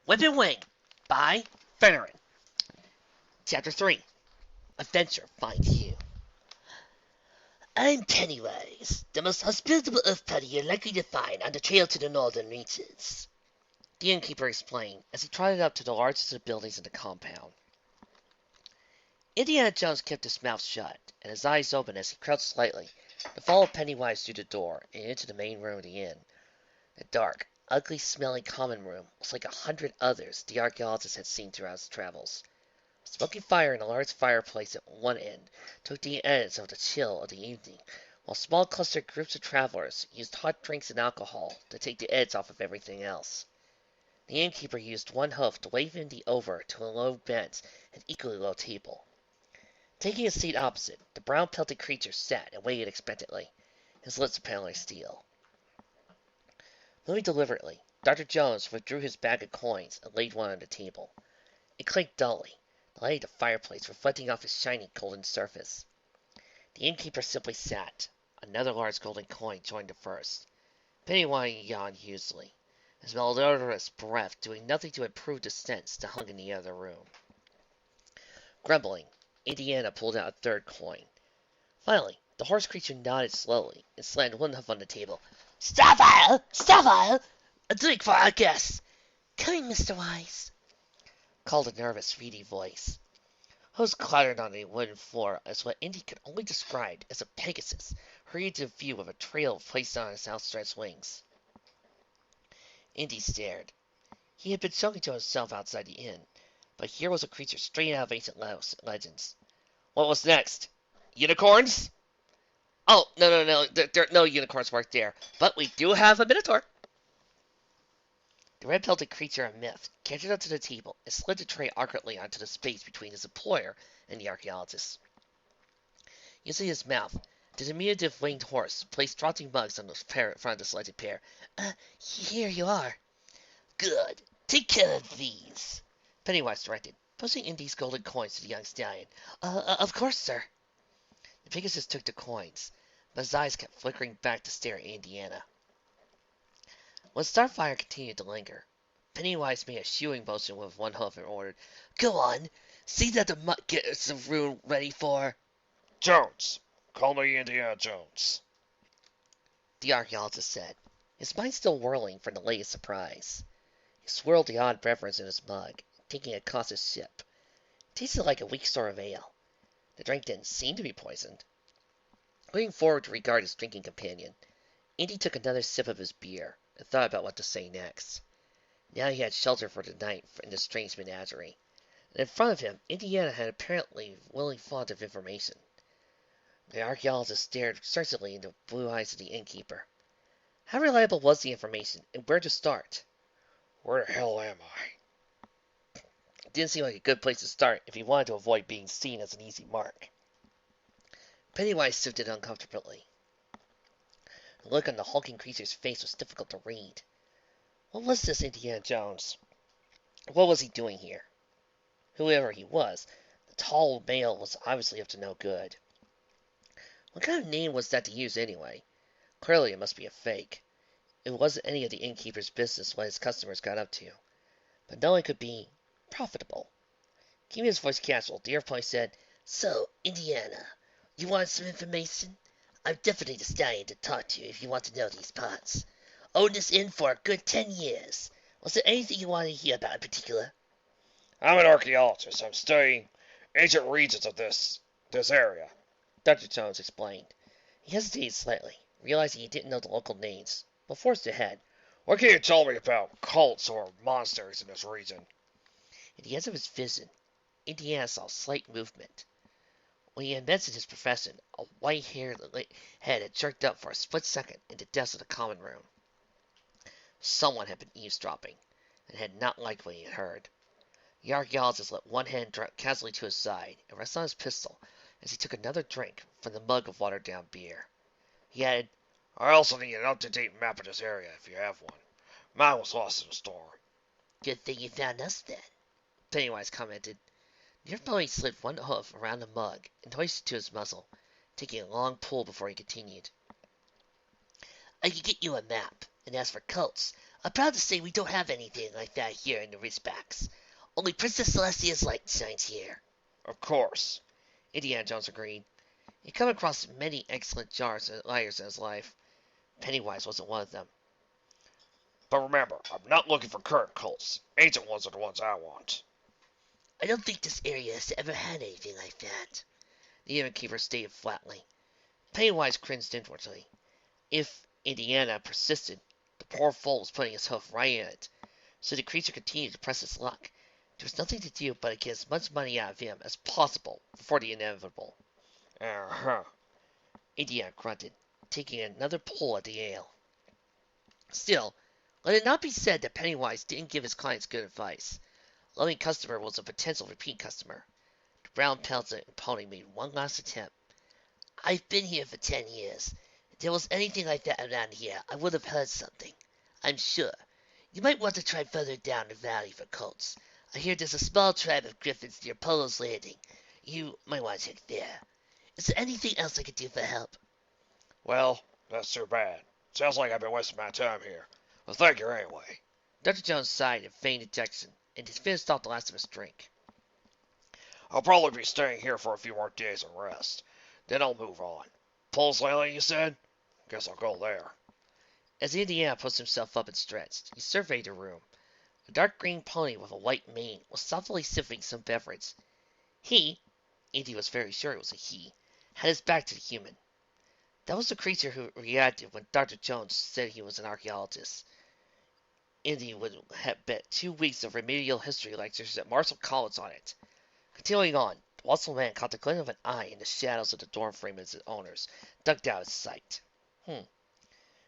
Weapon Wing by Fernin. Chapter 3. Adventure finds you. I'm Pennywise, the most hospitable earth putty you're likely to find on the trail to the northern reaches. The innkeeper explained as he trotted up to the largest of the buildings in the compound. Indiana Jones kept his mouth shut and his eyes open as he crouched slightly to follow Pennywise through the door and into the main room of the inn. The dark, ugly-smelling common room was like 100 others the archaeologist had seen throughout his travels. A smoky fire in a large fireplace at one end took the edge of the chill of the evening, while small clustered groups of travelers used hot drinks and alcohol to take the edge off of everything else. The innkeeper used one hoof to wave Indy over to a low bench and equally low table. Taking a seat opposite, the brown-pelted creature sat and waited expectantly, his lips apparently steel. Moving deliberately, Dr. Jones withdrew his bag of coins and laid one on the table. It clinked dully, the light of the fireplace reflecting off its shiny golden surface. The innkeeper simply sat. Another large golden coin joined the first. Pennywise yawned hugely, his malodorous breath doing nothing to improve the scents that hung in the other room. Grumbling, Indiana pulled out a third coin. Finally, the horse creature nodded slowly and slammed one hoof on the table. "Stop, Stop! A drink for our guests! Coming, Mr. Wise," called a nervous, reedy voice. Hooves clattered on the wooden floor as what Indy could only describe as a Pegasus hurried to view with a trail placed on its outstretched wings. Indy stared. He had been joking to himself outside the inn, but here was a creature straight out of ancient legends. What was next? Unicorns? Oh, no. There no unicorns work there. But we do have a Minotaur. The red-pelted creature of myth cantered up to the table and slid the tray awkwardly onto the space between his employer and the archaeologist. Using his mouth, the diminutive winged horse placed trotting mugs on the front of the selected pair. Here you are. Good. Take care of these, Pennywise directed, pushing Indy's golden coins to the young stallion. Of course, sir. The Pegasus took the coins, but his eyes kept flickering back to stare at Indiana. When Starfire continued to linger, Pennywise made a shooing motion with one hoof and ordered, "Go on, see that the mutt gets the room ready for—" "Jones! Call me Indiana Jones," the archaeologist said, his mind still whirling from the latest surprise. He swirled the odd beverage in his mug, taking a cautious sip. It tasted like a weak store of ale. The drink didn't seem to be poisoned. Leaning forward to regard his drinking companion, Indy took another sip of his beer and thought about what to say next. Now he had shelter for the night in the strange menagerie, and in front of him Indiana had apparently willing font of information. The archaeologist stared searchingly into the blue eyes of the innkeeper. How reliable was the information, and where to start? "Where the hell am I?" It didn't seem like a good place to start if he wanted to avoid being seen as an easy mark. Pennywise shifted uncomfortably. The look on the hulking creature's face was difficult to read. What was this Indiana Jones? What was he doing here? Whoever he was, the tall male was obviously up to no good. What kind of name was that to use anyway? Clearly it must be a fake. It wasn't any of the innkeeper's business what his customers got up to. But knowing could be profitable. Keeping his voice casual, the airplane said, "So, Indiana, you want some information? I'm definitely the stallion to talk to if you want to know these parts. Owned this inn for a good 10 years. Was there anything you wanted to hear about in particular?" "I'm an archaeologist. I'm studying ancient regions of this area," Dr. Jones explained. He hesitated slightly, realizing he didn't know the local names, but forced ahead. "What can you tell me about cults or monasteries in this region?" At the edge of his vision, Indiana saw a slight movement. When he had mentioned his profession, a white-haired head had jerked up for a split second in the depths of the common room. Someone had been eavesdropping, and had not liked what he had heard. The archaeologist let one hand drop casually to his side and rest on his pistol as he took another drink from the mug of watered-down beer. He added, "I also need an up-to-date map of this area, if you have one. Mine was lost in the storm." "Good thing you found us, then," Pennywise commented. Nearby he slid one hoof around the mug and hoisted it to his muzzle, taking a long pull before he continued. "I could get you a map, and as for cults, I'm proud to say we don't have anything like that here in the Ridgebacks. Only Princess Celestia's light shines here. Of course. Indiana Jones agreed. He'd come across many excellent jars and liars in his life. Pennywise wasn't one of them. But remember, I'm not looking for current cults. Ancient ones are the ones I want. I don't think this area has ever had anything like that, the innkeeper stated flatly. Pennywise cringed inwardly. If Indiana persisted, the poor fool was putting his hoof right in it. So the creature continued to press his luck. There was nothing to do but to get as much money out of him as possible before the inevitable. Uh-huh. Indiana grunted, taking another pull at the ale. Still, let it not be said that Pennywise didn't give his clients good advice. A loving customer was a potential repeat customer. The brown-pelted pony made one last attempt. I've been here for 10 years. If there was anything like that around here, I would have heard something. I'm sure. You might want to try further down the valley for cults. I hear there's a small tribe of griffins near Polo's Landing. You might want to check there. Is there anything else I could do for help? Well, that's too bad. Sounds like I've been wasting my time here. Well, thank you anyway. Dr. Jones sighed in feigned dejection, and finished off the last of his drink. I'll probably be staying here for a few more days and rest. Then I'll move on. Pulse Landing, you said? Guess I'll go there. As Indiana pushed himself up and stretched, he surveyed the room. A dark green pony with a white mane was softly sipping some beverage. He, Indy was very sure it was a he, had his back to the human. That was the creature who reacted when Dr. Jones said he was an archaeologist. Indy would have bet 2 weeks of remedial history lectures at Marshall College on it. Continuing on, the watchful man caught the glint of an eye in the shadows of the dorm frame as its owners ducked out of sight.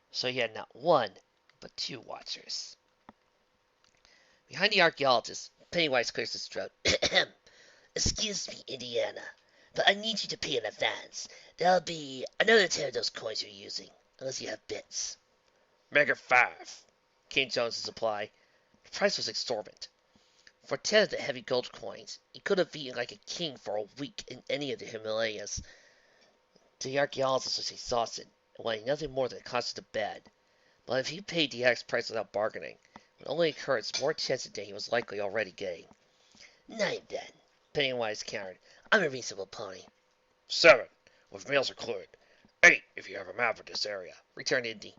So he had not one, but 2 watchers. Behind the archaeologist, Pennywise clears his throat. Excuse me, Indiana, but I need you to pay in advance. There'll be another 10 of those coins you're using, unless you have bits. Make it 5. Came Jones's reply. The price was exorbitant. For 10 of the heavy gold coins, he could have eaten like a king for a week in any of the Himalayas. The archaeologist was exhausted, and wanted nothing more than a constant bed. But if he paid the axe price without bargaining, it would only encourage more chances than he was likely already getting. 9 then, Pennywise countered. I'm a reasonable pony. 7, with meals included. 8, if you have a map of this area, returned Indy.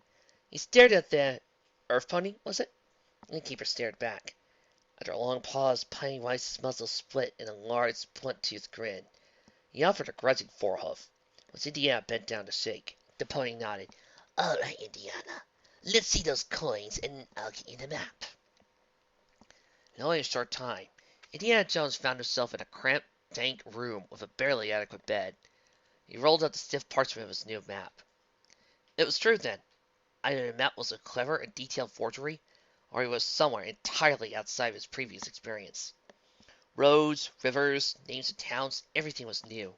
He stared at the earth pony, was it? The innkeeper stared back. After a long pause, Pennywise's muzzle split in a large, blunt-toothed grin. He offered a grudging forehoof. As Indiana bent down to shake, the pony nodded. All right, Indiana. Let's see those coins, and I'll get you the map. In only a short time, Indiana Jones found himself in a cramped, dank room with a barely adequate bed. He rolled up the stiff parchment of his new map. It was true, then. Either the map was a clever and detailed forgery, or he was somewhere entirely outside of his previous experience. Roads, rivers, names of towns, everything was new.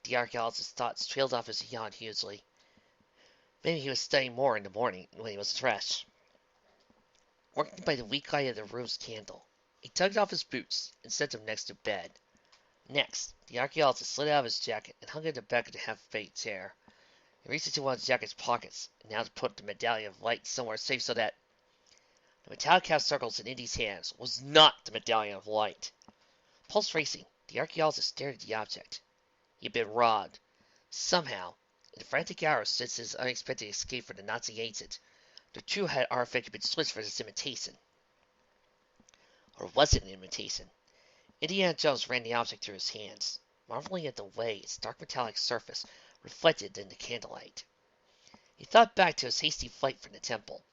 The archaeologist's thoughts trailed off as he yawned hugely. Maybe he was studying more in the morning when he was fresh. Working by the weak light of the room's candle, he tugged off his boots and set them next to bed. Next, the archaeologist slid out of his jacket and hung it at the back of the half-baked chair. He reached into one of his jacket's pockets, and now to put the Medallion of Light somewhere safe so that the metallic half circles in Indy's hands was not the Medallion of Light. Pulse racing, the archaeologist stared at the object. He had been robbed. Somehow, in the frantic hours since his unexpected escape from the Nazi agent, the true head artifact had been switched for this imitation. Or was it an imitation? Indiana Jones ran the object through his hands, marveling at the way its dark metallic surface reflected in the candlelight. He thought back to his hasty flight from the temple,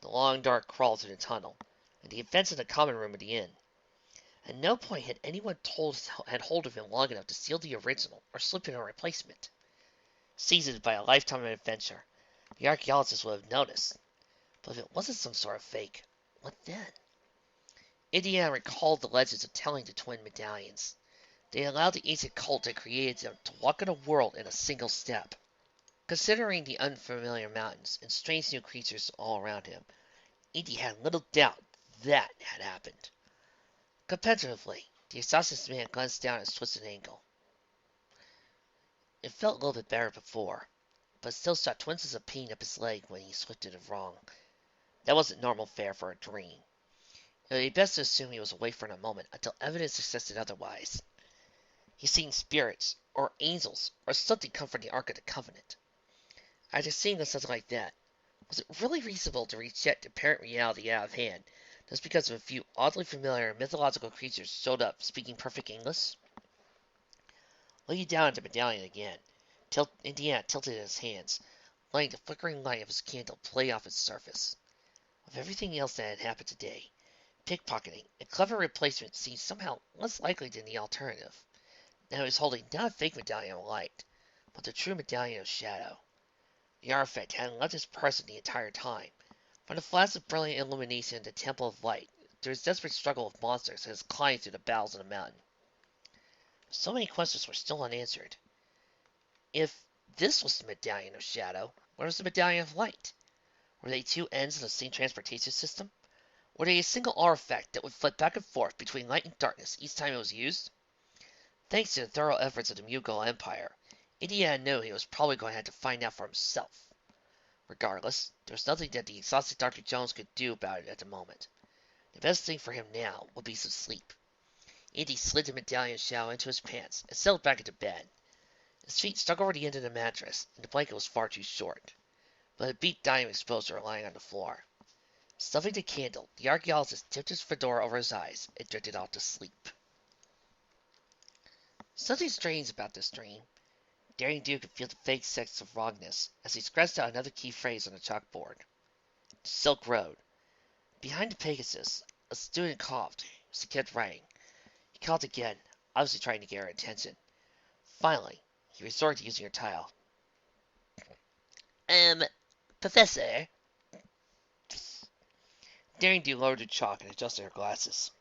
the long dark crawl through the tunnel, and the events in the common room of the inn. At no point had anyone had hold of him long enough to steal the original or slip in a replacement. Seasoned by a lifetime of adventure, the archaeologist would have noticed. But if it wasn't some sort of fake, what then? Indiana recalled the legends of telling the twin medallions. They allowed the ancient cult that created them to walk in a world in a single step. Considering the unfamiliar mountains and strange new creatures all around him, Indy had little doubt that had happened. Competitively, the exhausted man glanced down at his twisted ankle. It felt a little bit better before, but still shot twinges of pain up his leg when he swifted it wrong. That wasn't normal fare for a dream. It would be best to assume he was awake for a moment until evidence suggested otherwise. He's seen spirits, or angels, or something come from the Ark of the Covenant. After seeing something like that, was it really reasonable to reject apparent reality out of hand just because of a few oddly familiar mythological creatures showed up speaking perfect English? Looking down at the medallion again, Indiana tilted in his hands, letting the flickering light of his candle play off its surface. Of everything else that had happened today, pickpocketing, a clever replacement, seemed somehow less likely than the alternative. Now he was holding not a fake Medallion of Light, but the true Medallion of Shadow. The artifact hadn't left his person the entire time. From the flash of brilliant illumination in the Temple of Light, to his desperate struggle with monsters and his climb through the bowels of the mountain. So many questions were still unanswered. If this was the Medallion of Shadow, where was the Medallion of Light? Were they two ends of the same transportation system? Were they a single artifact that would flip back and forth between light and darkness each time it was used? Thanks to the thorough efforts of the Mughal Empire, Indiana knew he was probably going to have to find out for himself. Regardless, there was nothing that the exhausted Dr. Jones could do about it at the moment. The best thing for him now would be some sleep. Indy slid the medallion shell into his pants and settled back into bed. His feet stuck over the end of the mattress, and the blanket was far too short. But it beat dying exposure lying on the floor. Stuffing the candle, the archaeologist tipped his fedora over his eyes and drifted off to sleep. Something strange about this dream. Daring Do could feel the vague sense of wrongness as he scratched out another key phrase on the chalkboard. The Silk Road. Behind the Pegasus, a student coughed as he kept writing. He coughed again, obviously trying to get her attention. Finally, he resorted to using her tile. Professor. Daring Do lowered her chalk and adjusted her glasses.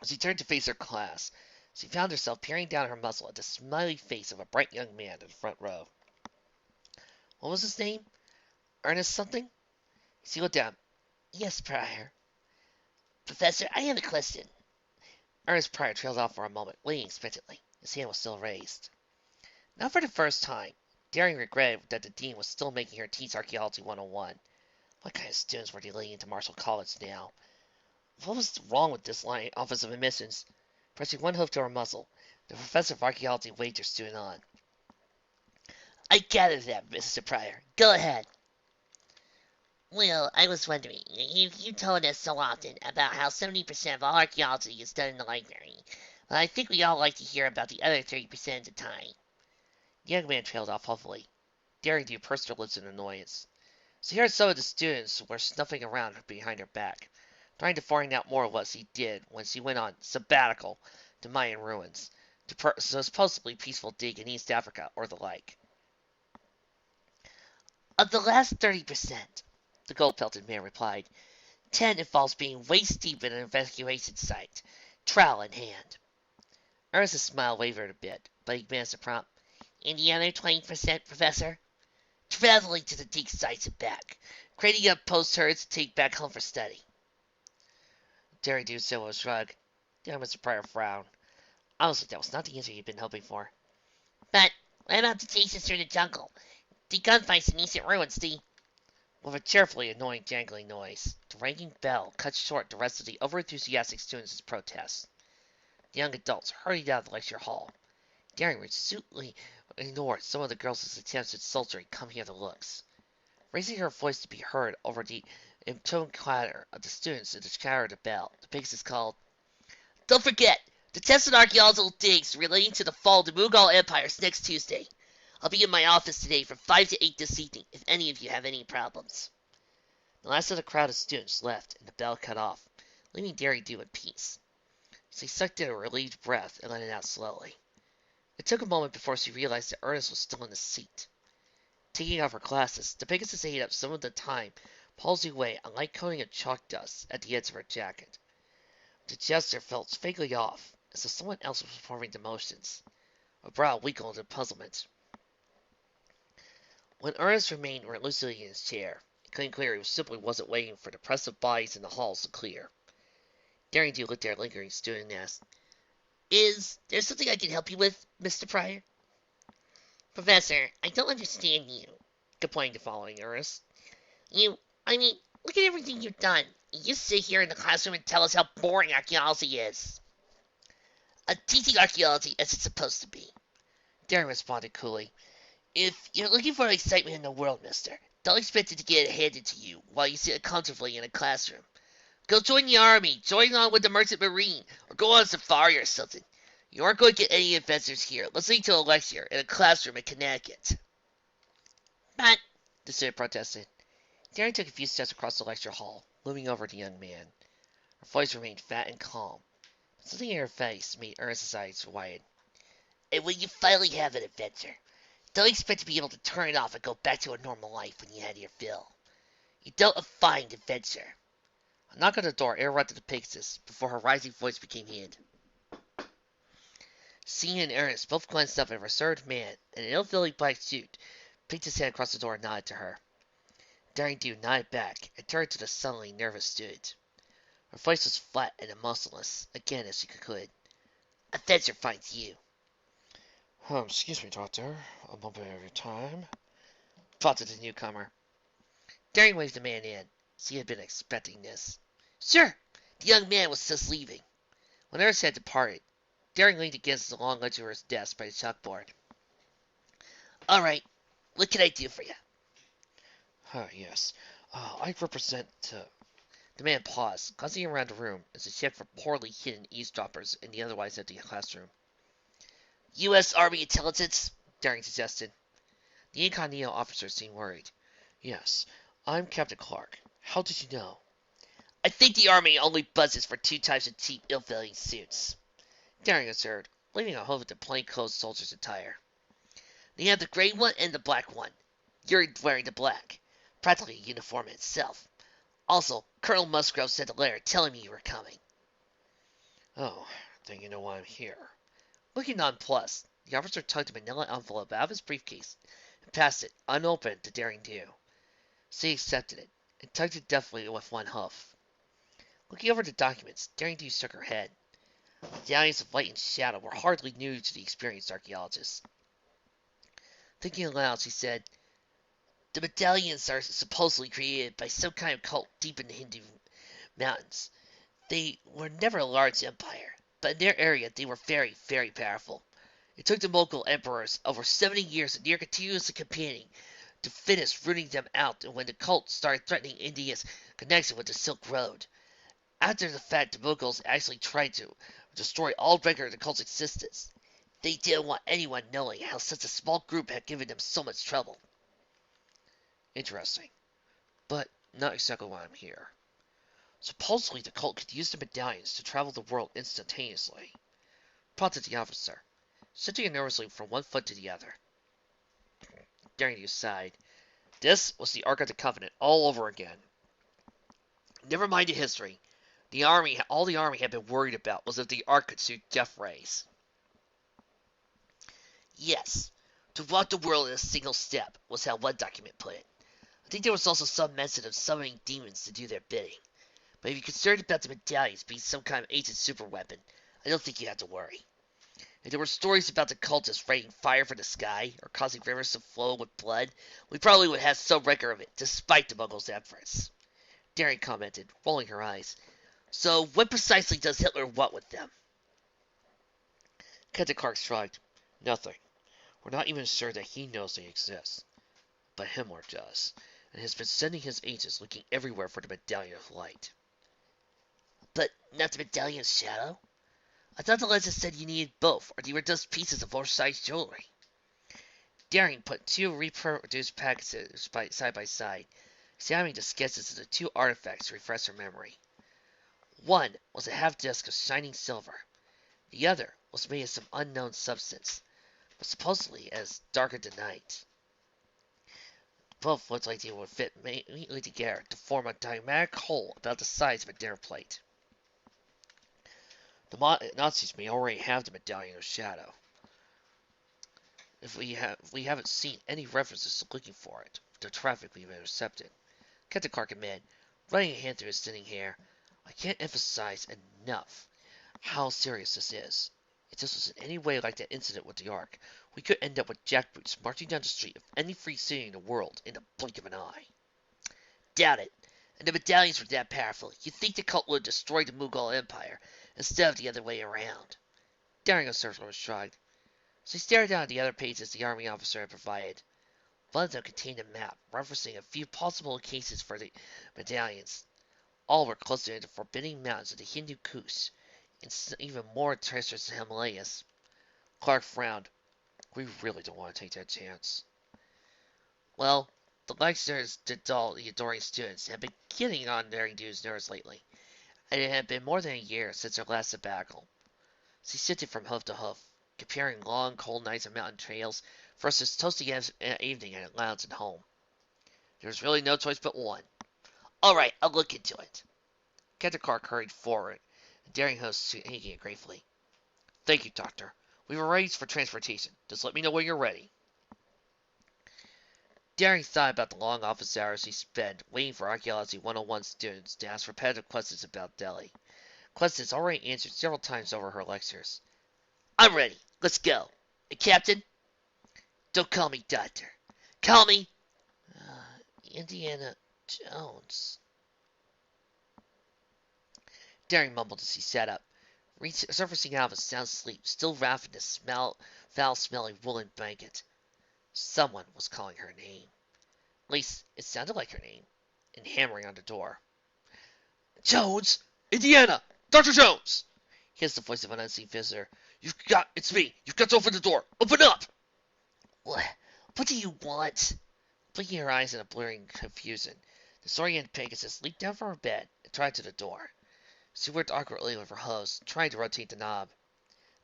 As she turned to face her class, she found herself peering down her muzzle at the smiley face of a bright young man in the front row. What was his name? Ernest something? She looked down. Yes, Pryor. Professor, I have a question. Ernest Pryor trailed off for a moment, waiting expectantly. His hand was still raised. Not for the first time, Daring regretted that the dean was still making her teach Archaeology 101. What kind of students were they leading into Marshall College now? What was wrong with this line Office of Admissions? Pressing one hoof to her muzzle, the professor of archaeology waved her student on. I gathered that, Mr. Pryor. Go ahead. Well, I was wondering, you told us so often about how 70% of all archaeology is done in the library. Well, I think we all like to hear about the other 30% of the time. The young man trailed off hopefully. Daring Do pursed her lips in annoyance. She heard some of the students were snuffing around behind her back, trying to find out more of what she did when she went on sabbatical to Mayan ruins, to supposedly peaceful dig in East Africa or the like. Of the last 30%, the gold-pelted man replied, 10 involves being waist deep in an evacuation site, trowel in hand. Ernest's smile wavered a bit, but he managed to prompt, and the other 20%, Professor? Traveling to the dig sites and back, creating up post-herds to take back home for study. Daring Do said with a shrug. Young Mr. Pryor frowned. Honestly, that was not the answer he'd been hoping for. But what about the chases through the jungle? The gunfights in ancient ruins, With a cheerfully annoying jangling noise, the ringing bell cut short the rest of the overenthusiastic students' protests. The young adults hurried out of the lecture hall. Daring resolutely ignored some of the girls' attempts at sultry come-hither looks. Raising her voice to be heard over the intoned clatter of the students in the chatter of the bell, the Pegasus called, Don't forget, the test on archaeological digs relating to the fall of the Mughal Empire is next Tuesday. I'll be in my office today from 5 to 8 this evening if any of you have any problems. The last of the crowd of students left and the bell cut off, leaving Daring Do in peace. She sucked in a relieved breath and let it out slowly. It took a moment before she realized that Ernest was still in his seat. Taking off her glasses, the Pegasus ate up some of the time, palsy away a light coating of chalk dust at the edge of her jacket. The gesture felt vaguely off, as if someone else was performing the motions. Her brow wrinkled in puzzlement. When Ernest remained reluctantly in his chair, it became clear he simply wasn't waiting for the press of bodies in the halls to clear. Daring Do looked at her lingering student and asked, Is there something I can help you with, Mr. Pryor? Professor, I don't understand you, complained the following Ernest. I mean, Look at everything you've done. You sit here in the classroom and tell us how boring archaeology is. A teaching archaeology as it's supposed to be. Darren responded coolly. If you're looking for excitement in the world, mister, don't expect it to get handed to you while you sit comfortably in a classroom. Go join the army, join on with the merchant marine, or go on a safari or something. You aren't going to get any adventures here listening to a lecture in a classroom in Connecticut. But, the student protested. Darren took a few steps across the lecture hall, looming over the young man. Her voice remained fat and calm, but something in her face made Ernest's eyes widen. And when you finally have an adventure, don't expect to be able to turn it off and go back to a normal life when you had your fill. You don't find adventure. A knock on the door interrupted the Pegasus before her rising voice became hid. Seeing and Ernest both glanced up at a reserved man in an ill-fitting black suit, picked his hand across the door and nodded to her. Daring Do nodded back and turned to the suddenly nervous student. Her voice was flat and emotionless, again as she concluded. Adventure finds you. Excuse me, Doctor. A moment of your time. Prompted the newcomer. Daring waved the man in. She had been expecting this. Sure. The young man was just leaving. When Ernest had departed, Daring leaned against the long ledge of his desk by the chalkboard. All right. What can I do for you? Yes. I represent... The man paused, glancing around the room as he checked for poorly hidden eavesdroppers in the otherwise empty classroom. U.S. Army Intelligence? Daring suggested. The incognito officer seemed worried. Yes. I'm Captain Clark. How did you know? I think the Army only buzzes for two types of cheap, ill-fitting suits. Daring observed, leaving a hold of the plainclothes soldier's attire. They have the gray one and the black one. You're wearing the black. Practically a uniform in itself. Also, Colonel Musgrove sent a letter telling me you were coming. Oh, then you know why I'm here. Looking nonplussed, the officer tugged a manila envelope out of his briefcase and passed it, unopened, to Daring Do. She accepted it, and tugged it deftly with one hoof. Looking over the documents, Daring Do shook her head. The Medallions of Light and Shadow were hardly new to the experienced archaeologist. Thinking aloud, she said, The medallions are supposedly created by some kind of cult deep in the Hindu mountains. They were never a large empire, but in their area they were very, very powerful. It took the Mughal emperors over 70 years of near continuous campaigning to finish rooting them out when the cult started threatening India's connection with the Silk Road. After the fact, the Mughals actually tried to destroy all record of the cult's existence. They didn't want anyone knowing how such a small group had given them so much trouble. Interesting. But not exactly why I'm here. Supposedly the cult could use the medallions to travel the world instantaneously. Prompted the officer, shifting nervously from one foot to the other. Daring to sighed. This was the Ark of the Covenant all over again. Never mind the history. All the army had been worried about was if the Ark could shoot death rays. Yes, to walk the world in a single step was how one document put it. I think there was also some mention of summoning demons to do their bidding. But if you're concerned about the medallions being some kind of ancient superweapon, I don't think you have to worry. If there were stories about the cultists raining fire from the sky, or causing rivers to flow with blood, we probably would have some record of it, despite the Muggles' efforts. Daring commented, rolling her eyes. So, what precisely does Hitler want with them? Captain Clark shrugged. Nothing. We're not even sure that he knows they exist. But Himmler does, and has been sending his agents looking everywhere for the Medallion of Light. But not the Medallion of Shadow? I thought the legend said you needed both, or they were just pieces of oversized jewelry. Daring put two reproduced packages side by side, examining the sketches of the two artifacts to refresh her memory. One was a half-disc of shining silver. The other was made of some unknown substance, but supposedly as dark as the night. Both looked like they would fit neatly together to form a diametric hole about the size of a dinner plate. The Nazis may already have the Medallion of Shadow. If we haven't seen any references to looking for it, the traffic we've intercepted. Captain Clark admitted, running a hand through his thinning hair. I can't emphasize enough how serious this is. If this was in any way like that incident with the Ark, we could end up with jackboots marching down the street of any free city in the world in the blink of an eye. Doubt it. And the medallions were that powerful, you'd think the cult would have destroyed the Mughal Empire, instead of the other way around. Daring Observer was shrugged. So he stared down at the other pages the army officer had provided. One of them contained a map, referencing a few possible cases for the medallions. All were closer to the forbidding mountains of the Hindu Kush, and even more treacherous than Himalayas. Clark frowned. We really don't want to take that chance. Well, the lecturers to dull the adoring students had been getting on Daring Do's nerves lately, and it had been more than a year since their last sabbatical. She sifted from hoof to hoof, comparing long, cold nights on mountain trails versus toasty evening at lounge and home. There was really no choice but one. All right, I'll look into it. Captain Clark hurried forward, the daring host taking it gratefully. Thank you, Doctor. We've arranged for transportation. Just let me know when you're ready. Daring thought about the long office hours he spent waiting for Archaeology 101 students to ask repetitive questions about Delhi. Questions already answered several times over her lectures. I'm ready. Let's go. Captain? Don't call me Doctor. Call me... Indiana Jones. Daring mumbled as he sat up, surfacing out of a sound sleep, still wrapped in a foul-smelling woolen blanket. Someone was calling her name. At least, it sounded like her name, and hammering on the door. Jones! Indiana! Dr. Jones! Here's the voice of an unseen visitor. It's me! You've got to open the door! Open up! What do you want? Blinking her eyes in a blurring confusion, the disoriented Pegasus leaped down from her bed and tried to the door. She worked awkwardly with her hose, trying to rotate the knob.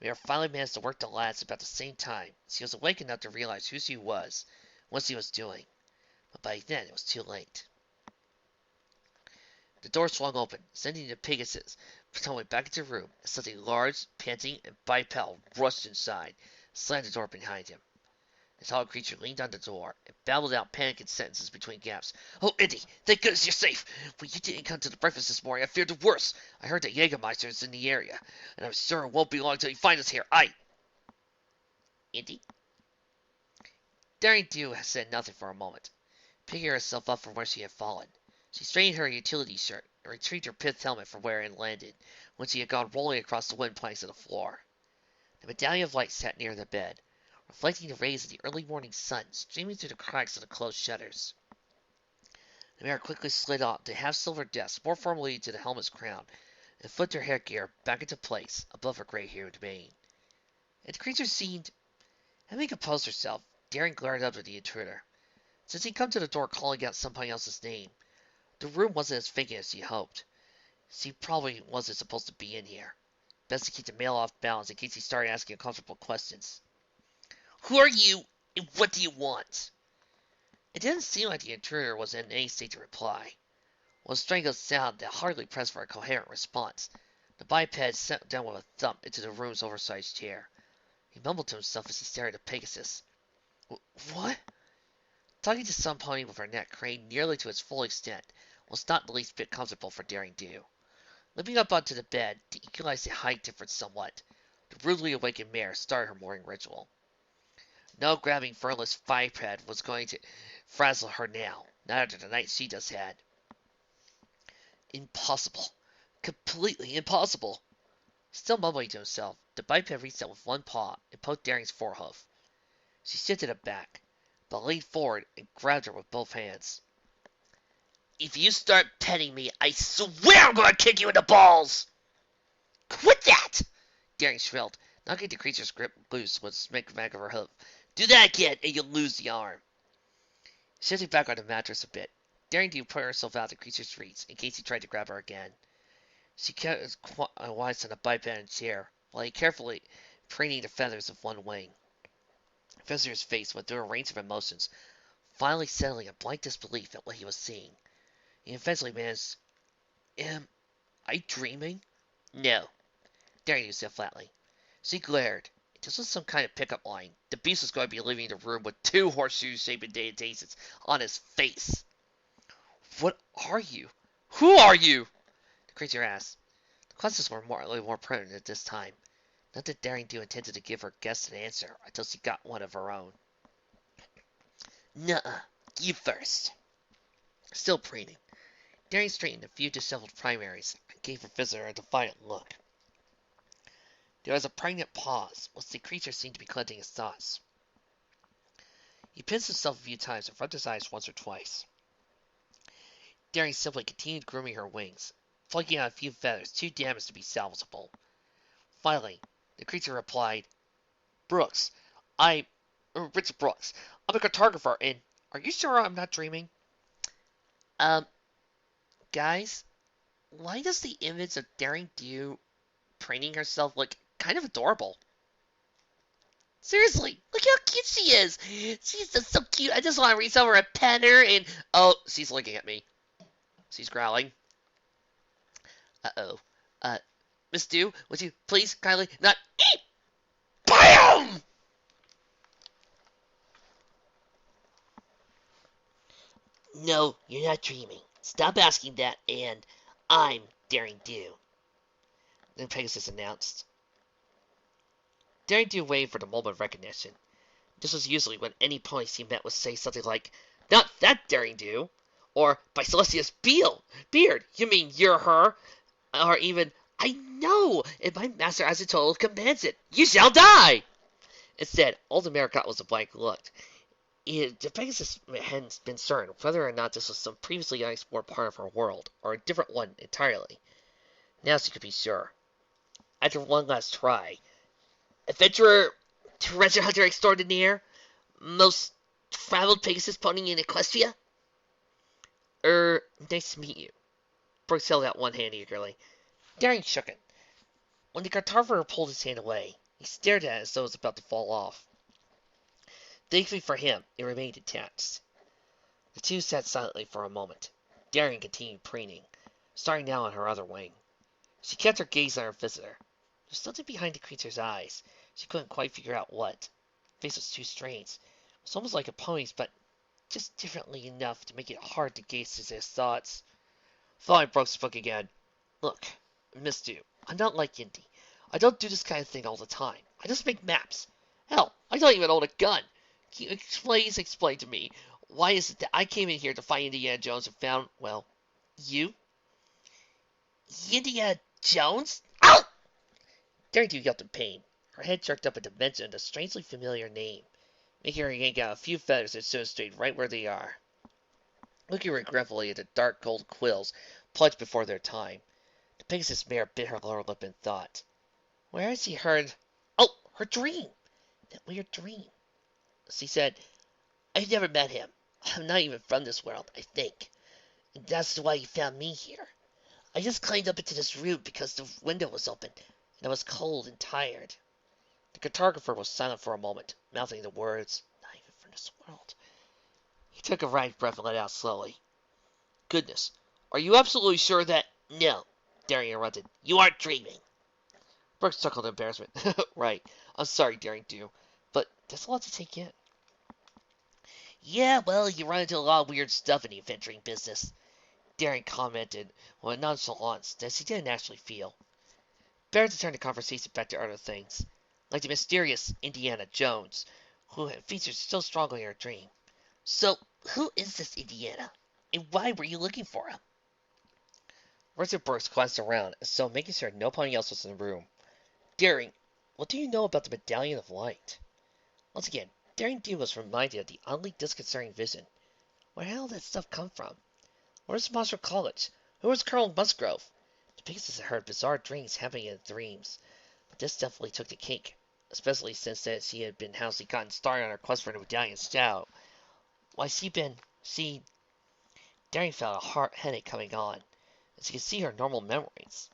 Mary finally managed to work the latch about the same time. She was awake enough to realize who she was, what she was doing. But by then it was too late. The door swung open, sending the Pegasus tumbling back into the room as something large, panting, and bipedal rushed inside, slammed the door behind him. The tall creature leaned on the door and babbled out panicked sentences between gaps. Oh, Indy, thank goodness you're safe. When you didn't come to the breakfast this morning, I feared the worst. I heard that Jägermeister is in the area, and I'm sure it won't be long till you find us here. Indy? Daring Do said nothing for a moment, picking herself up from where she had fallen. She straightened her utility shirt and retrieved her pith helmet from where it landed, when she had gone rolling across the wooden planks of the floor. The Medallion of Light sat near the bed, reflecting the rays of the early morning sun streaming through the cracks of the closed shutters. The mare quickly slid off the half-silver desk more firmly to the helmet's crown, and flipped her headgear back into place above her gray-haired mane. And the creature seemed... Having composed herself, Daring glared up at the intruder. Since he'd come to the door calling out somebody else's name, the room wasn't as vacant as she hoped. She probably wasn't supposed to be in here. Best to keep the male off balance in case he started asking uncomfortable questions. Who are you, and what do you want? It didn't seem like the intruder was in any state to reply. With a strangled sound that hardly pressed for a coherent response, the biped sat down with a thump into the room's oversized chair. He mumbled to himself as he stared at the Pegasus. What? Talking to some pony with her neck craned nearly to its full extent was not the least bit comfortable for Daring Do. Leaping up onto the bed to equalize the height difference somewhat, the rudely awakened mare started her morning ritual. No grabbing furless biped was going to frazzle her now, not after the night she just had. Impossible. Completely impossible. Still mumbling to himself, the biped reached out with one paw and poked Daring's forehoof. She shifted it back, but leaned forward and grabbed her with both hands. If you start petting me, I swear I'm going to kick you in the balls! Quit that! Daring shrilled, knocking the creature's grip loose with a smack of her hoof. Do that again, and you'll lose the arm. Shifting back on the mattress a bit, Daring Do put herself out of the creature's reach in case he tried to grab her again. She kept wise on the biped chair, while he carefully preening the feathers of one wing. The visitor's face went through a range of emotions, finally settling a blank disbelief at what he was seeing. He eventually managed, Am I dreaming? No, Daring Do said flatly. She glared. This was some kind of pickup line. The beast was going to be leaving the room with 2 horseshoe-shaped daisies on his face. What are you? Who are you? The creature asked. The questions were more pertinent at this time. Not that Daring Do intended to give her guest an answer until she got one of her own. Nuh-uh. You first. Still preening, Daring straightened a few disheveled primaries and gave her visitor a defiant look. There was a pregnant pause, whilst the creature seemed to be collecting his thoughts. He pinched himself a few times and rubbed his eyes once or twice. Daring simply continued grooming her wings, plucking out a few feathers too damaged to be salvageable. Finally, the creature replied, Brooks, Richard Brooks. I'm a cartographer, and are you sure I'm not dreaming? Um, guys, why does the image of Daring Do preening herself look kind of adorable? Seriously, look how cute she is. She's just so cute. I just want to reach over and pet her and... Oh, she's looking at me. She's growling. Uh-oh. Miss Dew, would you please kindly not eat? BAM! No, you're not dreaming. Stop asking that, and I'm Daring Do. Then Pegasus announced. Daring Do waved for the moment of recognition. This was usually when any ponies he met would say something like, Not that Daring Do! Or, By Celestia's beard, you mean you're her? Or even, I know, and my master Ahuizotl commands it. You shall die! Instead, all the mare got was a blank look. Pegasus hadn't been certain whether or not this was some previously unexplored part of her world, or a different one entirely. Now she could be sure. After one last try, Adventurer, treasure hunter extraordinaire, most traveled Pegasus pony in Equestria? Nice to meet you. Brooks held out one hand eagerly. Daring shook it. When the cartographer pulled his hand away, he stared at it as though it was about to fall off. Thankfully for him, it remained attached. The two sat silently for a moment. Daring continued preening, starting now on her other wing. She kept her gaze on her visitor. There was something behind the creature's eyes. She couldn't quite figure out what. The face was too strange. It was almost like a pony's, but just differently enough to make it hard to gaze at his thoughts. Finally, Brooks spoke again. Look, Miss Dew, I'm not like Indy. I don't do this kind of thing all the time. I just make maps. Hell, I don't even own a gun. Can you please explain to me, why is it that I came in here to find Indiana Jones and found, well, you? Indiana Jones? Ow! Daring Do yelped in pain. Her head jerked up at the mention of a strangely familiar name, making her yank out a few feathers that stood straight right where they are. Looking regretfully at the dark gold quills plucked before their time, the Pegasus mare bit her lower lip in thought. Where has she heard... Oh, her dream! That weird dream. She said, I've never met him. I'm not even from this world, I think. And that's why he found me here. I just climbed up into this room because the window was open, and I was cold and tired. The cartographer was silent for a moment, mouthing the words, not even from this world. He took a right breath and let out slowly. Goodness, are you absolutely sure that... No, Daring interrupted. You aren't dreaming. Brooks chuckled in embarrassment. Right, I'm sorry, Daring Do, but there's a lot to take in. Yeah, well, you run into a lot of weird stuff in the adventuring business, Daring commented with a nonchalance that she didn't actually feel. Better to turn the conversation back to other things, like the mysterious Indiana Jones, who had featured so strongly in her dream. So, who is this Indiana, and why were you looking for him? Richard Brooks glanced around, as though making sure nobody else was in the room. Daring, what do you know about the Medallion of Light? Once again, Daring Do was reminded of the oddly disconcerting vision. Where the hell did that stuff come from? Where does the monster college? Who was Colonel Musgrove? The Pegasus had heard bizarre dreams happening in dreams, but this definitely took the cake, especially since that she had been how she gotten started on her quest for the Medallion of Shadow. Why, Daring felt a heart headache coming on, and she could see her normal memories.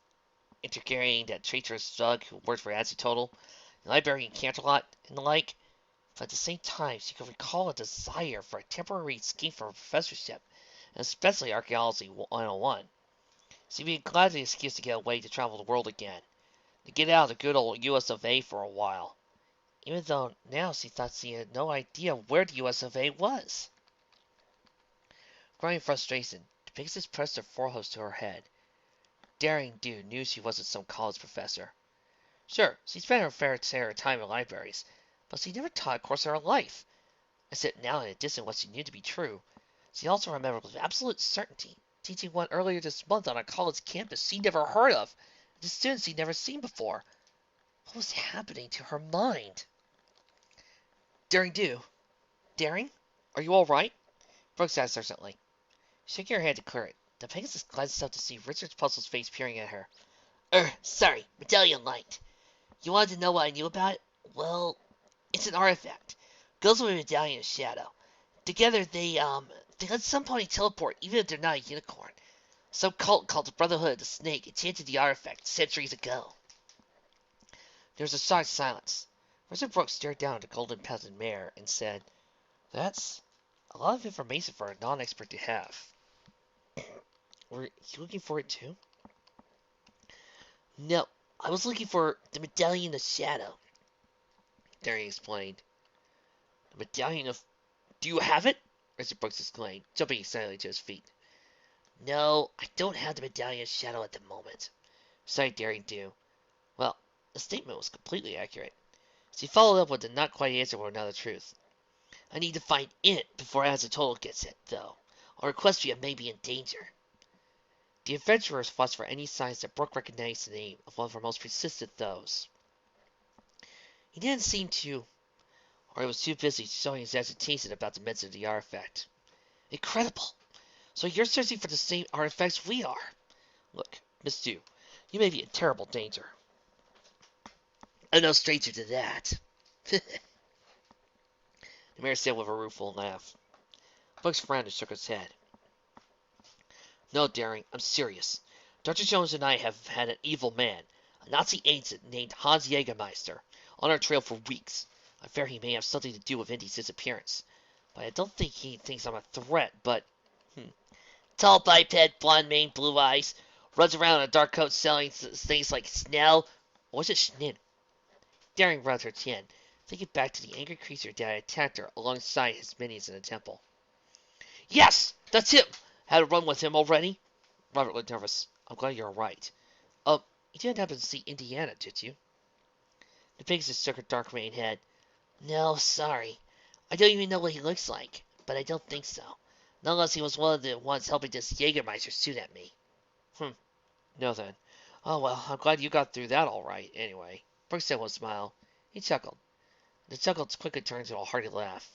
Intercarrying that traitorous thug who worked for Ahuizotl, the library in Canterlot, and the like, but at the same time she could recall a desire for a temporary scheme for a professorship, and especially Archaeology 101. She'd be glad of the excuse to get away to travel the world again, to get out of the good old US of A for a while, even though now she thought she had no idea where the US of A was. Growing frustration, the Pegasus pressed her forehead to her head. Daring Do knew she wasn't some college professor. Sure, she spent her fair share of time in libraries, but she never taught a course in her life. Except now, in addition to what she knew to be true, she also remembered with absolute certainty teaching one earlier this month on a college campus she never heard of, and the students she'd never seen before. What was happening to her mind? Daring do. Daring? Are you all right? Brooks asked urgently. Shaking her head to clear it, the Pegasus glanced up to see Richard's puzzled face peering at her. Sorry, Medallion of Light. You wanted to know what I knew about it? Well, it's an artifact. Goes with Medallion of Shadow. Together they let some pony teleport even if they're not a unicorn. Some cult called the Brotherhood of the Snake enchanted the artifact centuries ago. There was a shocked silence. Richard Brooks stared down at the golden peasant mare and said, That's a lot of information for a non-expert to have. Were you looking for it too? No, I was looking for the Medallion of Shadow, Daring explained. The Medallion of... Do you have it? Richard Brooks exclaimed, jumping excitedly to his feet. No, I don't have the Medallion of Shadow at the moment, sighed Daring Do. Well, the statement was completely accurate. She followed up with the not quite answer with another truth. I need to find it before Ahuizotl gets it, though, or Equestria may be in danger. The adventurers watched for any signs that Brooke recognized the name of one of her most persistent foes. He didn't seem to, or he was too busy showing his agitation about the mention of the artifact. Incredible! So you're searching for the same artifacts we are. Look, Miss Dew, you may be in terrible danger. I'm no stranger to that. The mayor said with a rueful laugh. Brooks frowned and shook his head. No, Daring, I'm serious. Dr. Jones and I have had an evil man, a Nazi agent named Hans Jägermeister, on our trail for weeks. I fear he may have something to do with Indy's disappearance. But I don't think he thinks I'm a threat, but... Tall biped, blonde mane, blue eyes, runs around in a dark coat selling things like Snell, or was it Schnin? Daring rubbed her chin, thinking back to the angry creature that had attacked her alongside his minions in the temple. Yes, that's him! Had a run with him already? Robert looked nervous. I'm glad you're right. You didn't happen to see Indiana, did you? The Pegasus shook her dark maned head. No, sorry. I don't even know what he looks like, but I don't think so. Not unless he was one of the ones helping this Jägermeister shoot at me. No then. Oh well, I'm glad you got through that all right, anyway. Brooks said with a smile. He chuckled. The chuckle quickly turned into a hearty laugh.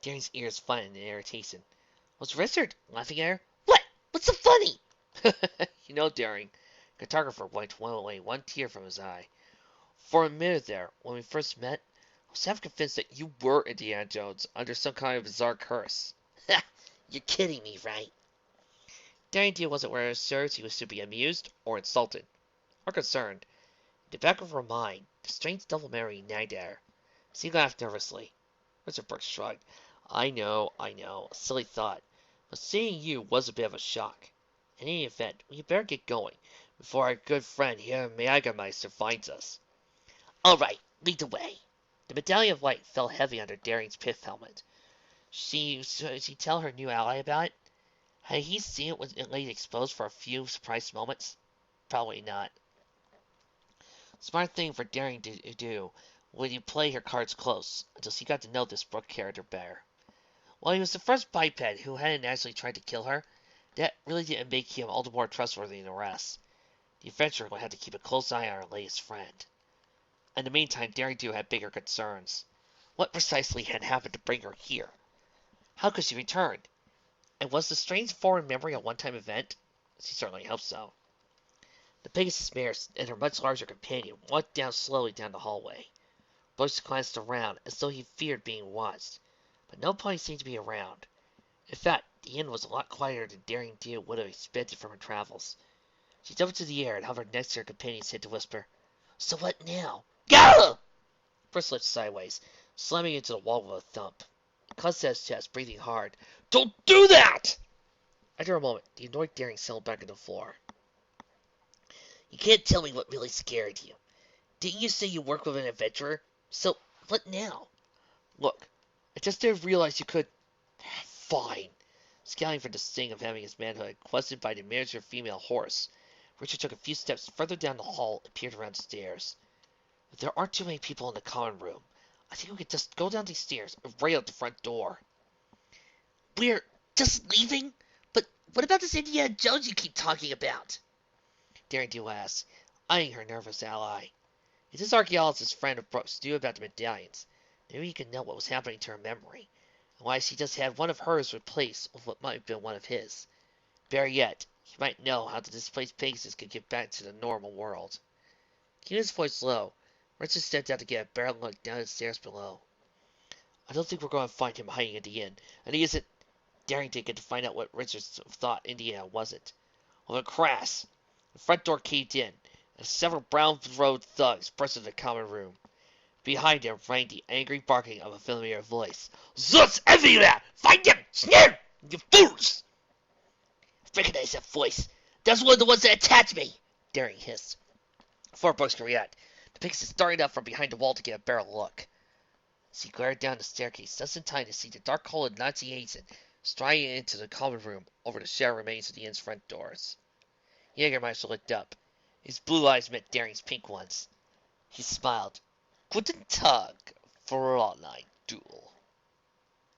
Daring's ears flattened in irritation. Was Richard laughing at her? What? What's so funny? You know, Daring. Cartographer wiped away one tear from his eye. For a minute there, when we first met, I was half convinced that you were Indiana Jones under some kind of bizarre curse. Ha! You're kidding me, right? Daring Do wasn't wearing sure he was to be amused or insulted or concerned. In the back of her mind, the strange double memory nagged at her. She laughed nervously. Richard Brooks shrugged. I know, a silly thought. But seeing you was a bit of a shock. In any event, we had better get going, before our good friend Herr Jägermeister finds us. All right, lead the way. The Medallion of Light fell heavy under Daring's pith helmet. She tell her new ally about it? Had he seen it when it lay exposed for a few surprised moments? Probably not. Smart thing for Daring to do when you play her cards close, until she got to know this Brooke character better. While he was the first biped who hadn't actually tried to kill her, that really didn't make him all the more trustworthy than the rest. The adventurer would have to keep a close eye on her latest friend. In the meantime, Daring Do had bigger concerns. What precisely had happened to bring her here? How could she return? And was the strange foreign memory a one-time event? She certainly hoped so. The Pegasus mare and her much larger companion walked slowly down the hallway. Brooks glanced around as though he feared being watched, but no pony seemed to be around. In fact, the inn was a lot quieter than Daring Do would have expected from her travels. She jumped into the air and hovered next to her companion's head to whisper, So what now? Go! Brooks slipped sideways, slamming into the wall with a thump. He clutched at his chest, breathing hard. Don't do that! After a moment, the annoyed Daring settled back on the floor. You can't tell me what really scared you. Didn't you say you work with an adventurer? So, what now? Look, I just didn't realize you could... Fine. Scowling for the sting of having his manhood questioned by the miniature female horse, Richard took a few steps further down the hall and peered around the stairs. If there aren't too many people in the common room, I think we could just go down these stairs and right out the front door. We're just leaving? But What about this Indiana Jones you keep talking about? Daring asked, eyeing her nervous ally. If this archaeologist friend of Brooks knew about the medallions, maybe he could know what was happening to her memory, and why she just had one of hers replaced with what might have been one of his. Better yet, he might know how the displaced pieces could get back to the normal world. Keeping his voice low, Richard stepped out to get a better look down the stairs below. I don't think we're going to find him hiding at the inn, and he isn't daring to get to find out what Richard thought Indiana wasn't. With a crash, the front door caved in, and several brown-robed thugs burst into the common room. Behind him rang the angry barking of a familiar voice. Zut's everywhere! Find him! Snare! You fools! I recognize that voice. That's one of the ones that attacked me! Daring hissed. Before Brooks could react, the Pegasus started up from behind the wall to get a better look. As he glared down the staircase, just in time to see the dark-colored Nazi agent striding into the common room over the shattered remains of the inn's front doors. Jägermeister looked up. His blue eyes met Daring's pink ones. He smiled. Guten Tag, Fräulein.